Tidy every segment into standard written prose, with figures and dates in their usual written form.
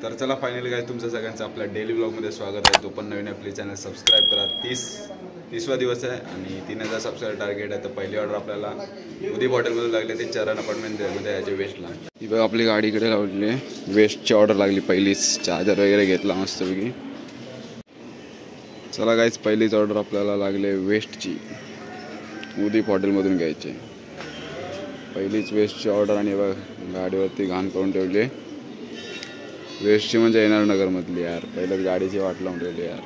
तर चला फायनली काय तुमचं सगळ्यांचं आपल्या डेली ब्लॉगमध्ये स्वागत आहे. तो पण नवीन आपली चॅनल सबस्क्राईब करा. 30वा दिवस आहे आणि 3000 सबस्क्राईब टार्गेट आहे. तर पहिली ऑर्डर आपल्याला उदीप हॉटेलमधून लागली ते चरण अपार्टमेंटमध्ये याच्या वेस्टला. ही बघा आपली गाडी इकडे लावली आहे. वेस्टची ऑर्डर लागली पहिलीच. चार्जर वगैरे घेतला मस्तपैकी. चला गाईज पहिलीच ऑर्डर आपल्याला लागले वेस्टची. उदीप हॉटेलमधून घ्यायची पहिलीच वेस्टची ऑर्डर. आणि बघ गाडीवरती घाण करून ठेवली. वेस्टची म्हणजे एनआर नगरमधली यार. पहिल्याच गाडीची वाट लावून ठेवली यार.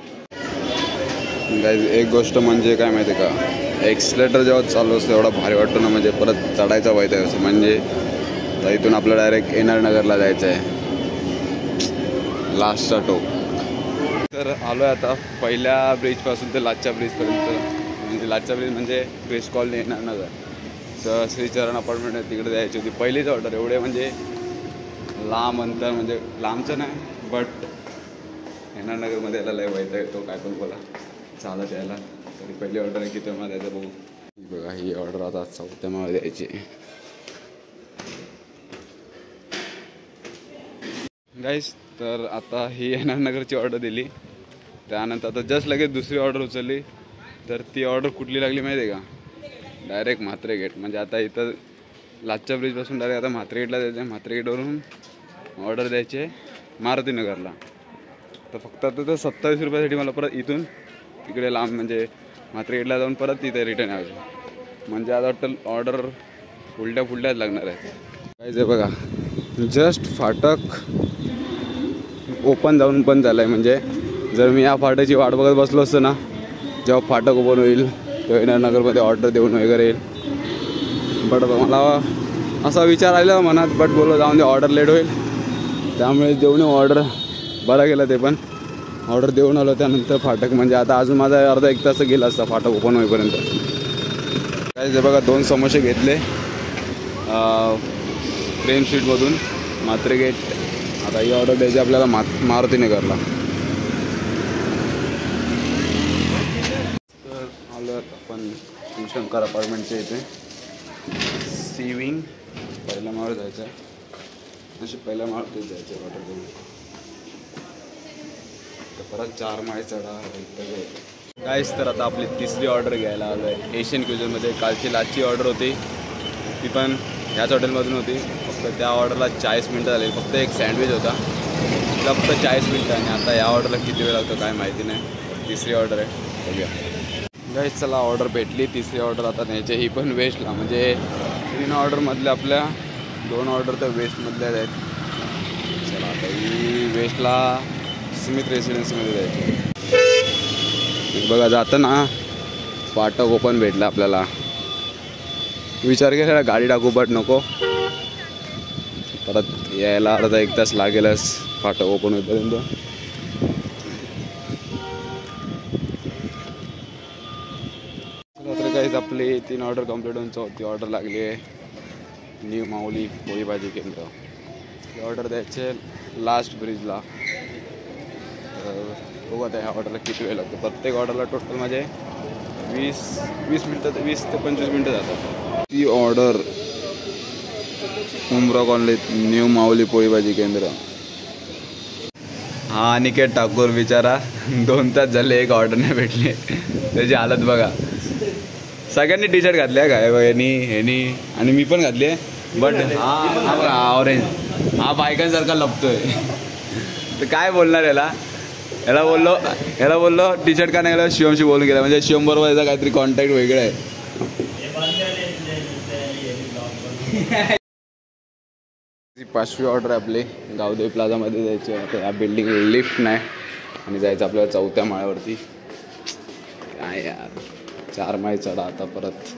गाईज एक गोष्ट म्हणजे काय माहिती आहे का, एक्सलेटर जेव्हा चालू असतं एवढा भारी वाटतो ना, म्हणजे परत चढायचा व्हायचं आहे असं. म्हणजे तर इथून आपलं डायरेक्ट एनआर नगरला जायचं आहे, लास्टचा टोक. तर आलो आहे आता पहिल्या ब्रिजपासून ते लाचच्या ब्रिजपर्यंत. म्हणजे लाचच्या ब्रिज म्हणजे क्रिस कॉलनी एनआर नगर. तर श्रीचरण अपार्टमेंट आहे तिकडे जायची होती पहिलीच ऑर्डर. एवढे म्हणजे लांब अंतर, म्हणजे लांबचं नाही बट एनआर नगरमध्ये यायला लय व्हायचं आहे. तो काय पण बोला चालत यायला. तरी पहिली ऑर्डर आहे किती मला द्यायचं बघू. बघा ही ऑर्डर आता 4थ्या माळ्यावर द्यायची. गाईस तर आता ही एनआर नगरची ऑर्डर दिली. त्यानंतर आता जस्ट लगेच दुसरी ऑर्डर उचलली. तर ती ऑर्डर कुठली लागली माहिती आहे का, डायरेक्ट म्हात्रे गेट. म्हणजे आता इथं लाचच्या ब्रिजपासून डायरेक्ट आता म्हात्रे गेटला जायचं आहे. म्हात्रे गेटवरून ऑर्डर द्यायची आहे मारुती नगरला. तर फक्त आता तर 27 रुपयासाठी मला परत इथून तिकडे लांब म्हणजे म्हात्रे गेटला जाऊन परत तिथे रिटर्न यायचं. म्हणजे आता वाटतं ऑर्डर उलट्याच लागणार आहे. काय जे बघा जस्ट फाटक ओपन जाऊन बंद झालं आहे. म्हणजे जर मी या फाटकची वाट बघत बसलो असतो ना, जेव्हा फाटक ओपन होईल तेव्हा एनआर नगरमध्ये ऑर्डर देऊन वगैरे येईल. बट मला असा विचार आला मनात, बट बोललो जाऊन दे ऑर्डर लेट होईल. त्यामुळे देऊन ऑर्डर बरा गेला. ते पण ऑर्डर देऊन आलो. त्यानंतर फाटक म्हणजे आता अजून माझा अर्धा 1 तास गेला असता फाटक ओपन होईपर्यंत. काय ते बघा 2 समोसे घेतले प्रेम स्वीटमधून म्हात्रे गेट. आता ही ऑर्डर द्यायची आपल्याला मारुती नगरला. तर आलो आपण शिवशंकर अपार्टमेंटच्या इथे. सी विंग पहिल्या माळवर जायचं आहे. अशी पहिल्या माळवरतीच जायचं आहे ऑर्डर देऊन. तर परत 4 माळे चढा. गाईस तर आता आपली 3री ऑर्डर घ्यायला आलो आहे एशियन क्युझनमध्ये. कालची लाचची ऑर्डर होती ती पण ह्याच हॉटेलमधून होती. फक्त त्या ऑर्डरला 40 मिनटं झाली. फक्त एक सँडविच होता तिला फक्त 40 मिनटं. आणि आता या ऑर्डरला किती वेळ लागतो काय माहिती नाही. 3री ऑर्डर आहे बघूया. गाईस चला ऑर्डर भेटली. 3री ऑर्डर आता न्यायची. ही पण वेस्टला. म्हणजे 3 ऑर्डरमधल्या आपल्या 2 ऑर्डर तर वेस्टमधल्या आहेत. चला आता ही वेस्टला स्मिथ रेसिडेन्सीमध्ये जायची. बघा जाताना फाटक ओपन भेटला आपल्याला. विचार केला गाडी टाकू बट नको. परत यायला अर्धा 1 तास लागेलच फाटक ओपन होईपर्यंत. तर काहीच आपली 3 ऑर्डर कंप्लीट होऊन 4थी ऑर्डर लागली आहे न्यू माऊली पोळी भाजी केंद्र. ही ऑर्डर द्यायचे लास्ट ब्रिजला. बघू आता ह्या ऑर्डरला किती वेळ लागतो. प्रत्येक ऑर्डरला टोटल माझे 20 मिनटं 20 ते 25 मिनटं जातात. ती ऑर्डर उमरा कॉलनीत न्यू माऊली पोळी भाजी केंद्र. हा अनिकेत ठाकूर बिचारा 2 तास झाले एक ऑर्डर नाही भेटली. त्याची हालत बघा. सगळ्यांनी टी शर्ट घातली आहे काय ह्यानी आणि मी पण घातली आहे. बट हा बघा ऑरेंज हा बायकांसारखा लपतोय. तर काय बोलणार याला बोललो टी शर्ट का नाही गेला. शिवमशी बोलून गेला. म्हणजे शिवम बरोबर याचा काहीतरी कॉन्टॅक्ट वेगळं आहे. 5वी ऑर्डर आपली गावदेवी प्लाझामध्ये जायची. आता या बिल्डिंग लिफ्ट नाही आणि जायचं आपल्याला 4थ्या माळ्यावरती. काय यार 4 माळे चढा आता परत.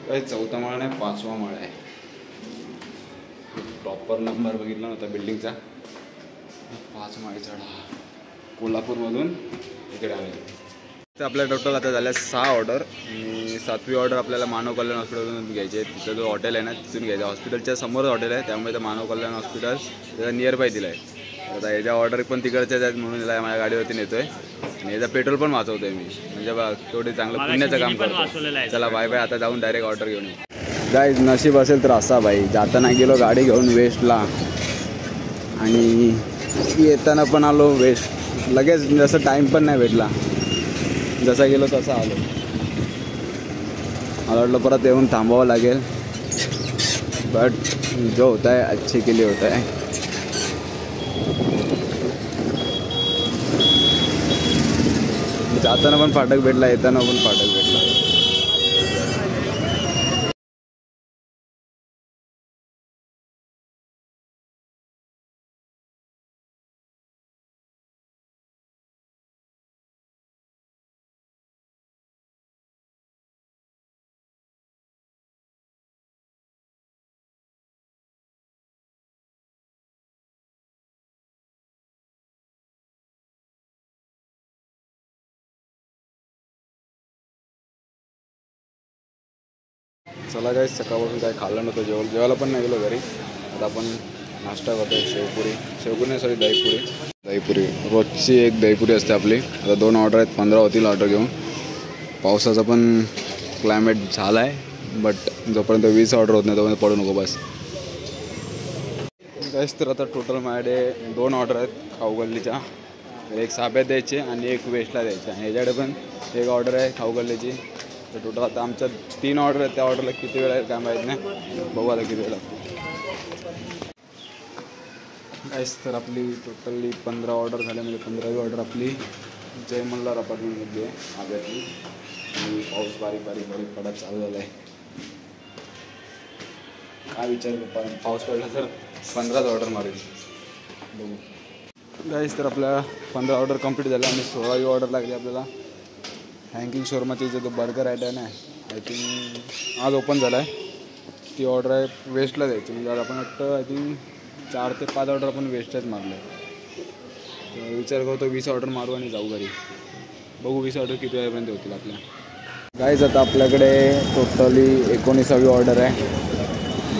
काय 4था माळा नाही 5वा माळा आहे. प्रॉपर नंबर बघितला नव्हता बिल्डिंगचा. 5 माळे चढा. कोल्हापूरमधून इकडे आले. तर आपल्या टोटल आता झाल्या 6 ऑर्डर. आणि 7वी ऑर्डर आपल्याला मानव कल्याण हॉस्पिटलमधून घ्यायची आहे. तिथं जो हॉटेल आहे ना तिथून घ्यायचं. हॉस्पिटलच्या समोर हॉटेल आहे त्यामुळे तर मानव कल्याण हॉस्पिटल त्याचा नियर बाय दिला आहे. आता याच्या ऑर्डर पण तिकडच्याच आहेत म्हणून याला माझ्या गाडीवरती नेतो आहे. आणि याचा पेट्रोल पण वाचवतो आहे मी. म्हणजे बघा तेवढे चांगलं पुण्याचं काम करतो. चला बाय बाय. आता जाऊन डायरेक्ट ऑर्डर घेऊन येऊ. गाईज नशीब असेल तर असा भाई जाताना गेलो गाडी घेऊन वेस्टला आणि येताना पण आलो वेस्ट लगेच, जसं टाईम पण नाही भेटला, जसा गेलो तसा आलो. मला वाटलं परत येऊन थांबावं लागेल, बट जो होता है अच्छे के लिए होता है. जाताना पण फाटक भेटला, येताना पण फाटक भेटला. चला गाईस, सकाळपासून काय खाल्लं नव्हतं, जेवायला पण नाही गेलो घरी. आता आपण नाश्ता करतो आहे. शेवपुरी नाही, सॉरी दहीपुरी. रोजची एक दहीपुरी असते आपली. आता 2 ऑर्डर आहेत, 15 होतील ऑर्डर घेऊन. पावसाचा पण क्लायमेट झाला आहे, बट जोपर्यंत 20 ऑर्डर होत नाही तोपर्यंत पडू नको बस. गाईस तर आता टोटल माझ्याकडे 2 ऑर्डर आहेत खाऊगल्लीच्या. एक साब्यात द्यायचे आणि एक वेस्टला द्यायचे. आणि ह्याच्याकडे पण एक ऑर्डर आहे खाऊगल्लीची. तर टोटल आता आमच्या 3 ऑर्डर आहेत. त्या ऑर्डरला किती वेळ आहे काय माहीत नाही, बघू आता किती वेळ लागतो. गाईस तर आपली टोटली 15 ऑर्डर झाल्या, म्हणजे 15वी ऑर्डर आपली जय मल्हार अपार्टमेंटमध्ये आहे आब्यातली. आणि पाऊस बारीक पडत चालू झाला आहे. काय विचार पाऊस पडला तर 15च ऑर्डर मारेल, बघू. गाईस तर आपल्या 15 ऑर्डर कंप्लीट झाल्या आणि 16वी ऑर्डर लागली आपल्याला. हँकिंग शोरूमाची जो बर्गर आहे ना, आय थिंक आज ओपन झाला आहे. ती ऑर्डर आहे वेस्टला द्यायची. म्हणजे आज आपण वाटतं आय थिंक 4 ते 5 ऑर्डर आपण वेस्टच मारले. तर विचार करतो 20 ऑर्डर मारू आणि जाऊ घरी. बघू 20 ऑर्डर किती वेळापर्यंत होतील आपल्या. गाईज आता आपल्याकडे टोटली 19वी ऑर्डर आहे.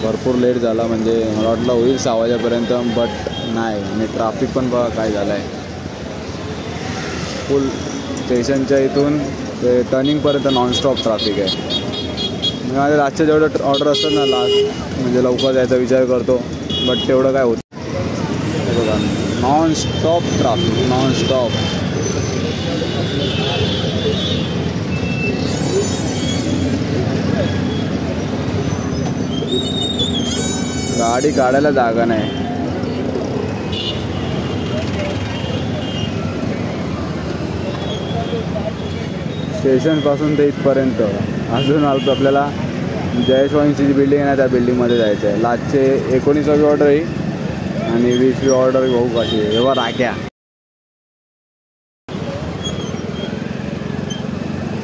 भरपूर लेट झाला, म्हणजे मला वाटलं होईल 6 वाजेपर्यंत, बट नाही. आणि ट्रॅफिक पण बघा काय झालं आहे. फुल स्टेशनच्या इथून ते टर्निंगपर्यंत नॉनस्टॉप ट्रॅफिक आहे. मी माझ्या लास्टच्या जेवढं ऑर्डर असतात ना, लास्ट म्हणजे लवकर जायचा विचार करतो, बट तेवढं काय होतं. हे बघा नॉनस्टॉप ट्रॅफिक, नॉनस्टॉप. गाडी काढायला जागा नाही. स्टेशनपासून ते इथपर्यंत अजून आपल्याला जयस्वामीची जी बिल्डिंग आहे ना, त्या बिल्डिंगमध्ये जायचं आहे. लास्टचे 19वी ऑर्डर आहे आणि 20वी ऑर्डर भाऊ कशी आहे. एवढा राख्या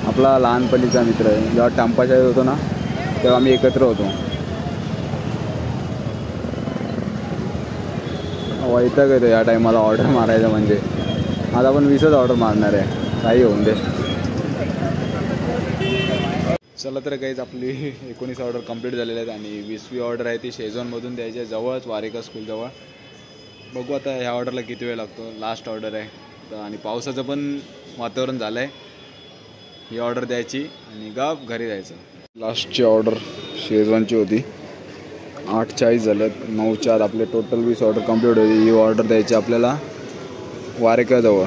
आपला लहानपणीचा मित्र आहे. जेव्हा टांपाशाळेत होतो ना, तेव्हा आम्ही एकत्र होतो. वैताग येतो या टाईमाला ऑर्डर मारायचं. म्हणजे आता आपण 20च ऑर्डर मारणार आहे, काही होऊन दे. चला तर गाईज आपली 19 ऑर्डर कंप्लीट झालेल्या आहेत आणि 20वी ऑर्डर आहे ती शेजवानमधून द्यायची आहे, जवळच वारिका स्कूलजवळ. बघू आता ह्या ऑर्डरला किती वेळ लागतो. लास्ट ऑर्डर आहे तर, आणि पावसाचं पण वातावरण झालं आहे. ही ऑर्डर द्यायची आणि गप घरी जायचं. लास्टची ऑर्डर शेजवानची होती. 8:40 झाल्यात, 9:04 आपले टोटल 20 ऑर्डर कंप्लीट होती. ही ऑर्डर द्यायची आपल्याला वारिकाजवळ.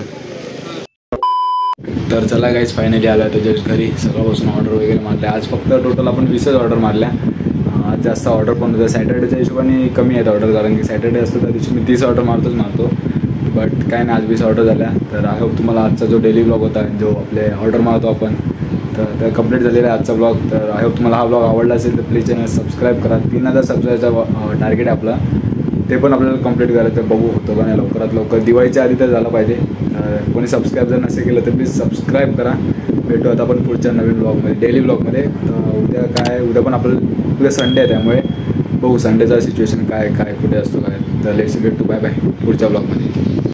तर चला गाईज फायनली आला आहे जस्ट घरी. सकाळपासून ऑर्डर वगैरे मारले. आज फक्त टोटल आपण 20च ऑर्डर मारल्या. आज जास्त ऑर्डर पण होतं. सॅटर्डेच्या हिशोबाने कमी आहेत ऑर्डर, कारण की सॅटर्डे असतं त्या दिवशी मी 30 ऑर्डर मारतो. बट काय नाही, आज 20 ऑर्डर झाल्या. तर आय होप तुम्हाला आजचा जो डेली ब्लॉग होता, जो आपले ऑर्डर मारतो आपण, तर कंप्लीट झालेला आहे आजचा ब्लॉग. तर आय होप तुम्हाला हा ब्लॉग आवडला असेल तर प्लीज चॅनल सबस्क्राईब करा. 3000 सबस्क्राईबचा टार्गेट आहे आपला, ते पण आपल्याला कंप्लीट करायचं. बघू होतं का नाही लवकरात लवकर, दिवाळीच्या आधी तर झालं पाहिजे. कोणी सबस्क्राईब जर नसेल केलं तर प्लीज सबस्क्राईब करा. भेटू आता आपण पुढच्या नवीन ब्लॉगमध्ये, डेली ब्लॉगमध्ये. उद्या पण आपल्याला उद्या संडे आहे, त्यामुळे बघू संडेचा सिच्युएशन काय कुठे असतो काय. तर लेट्स गेट टू बाय पुढच्या ब्लॉगमध्ये.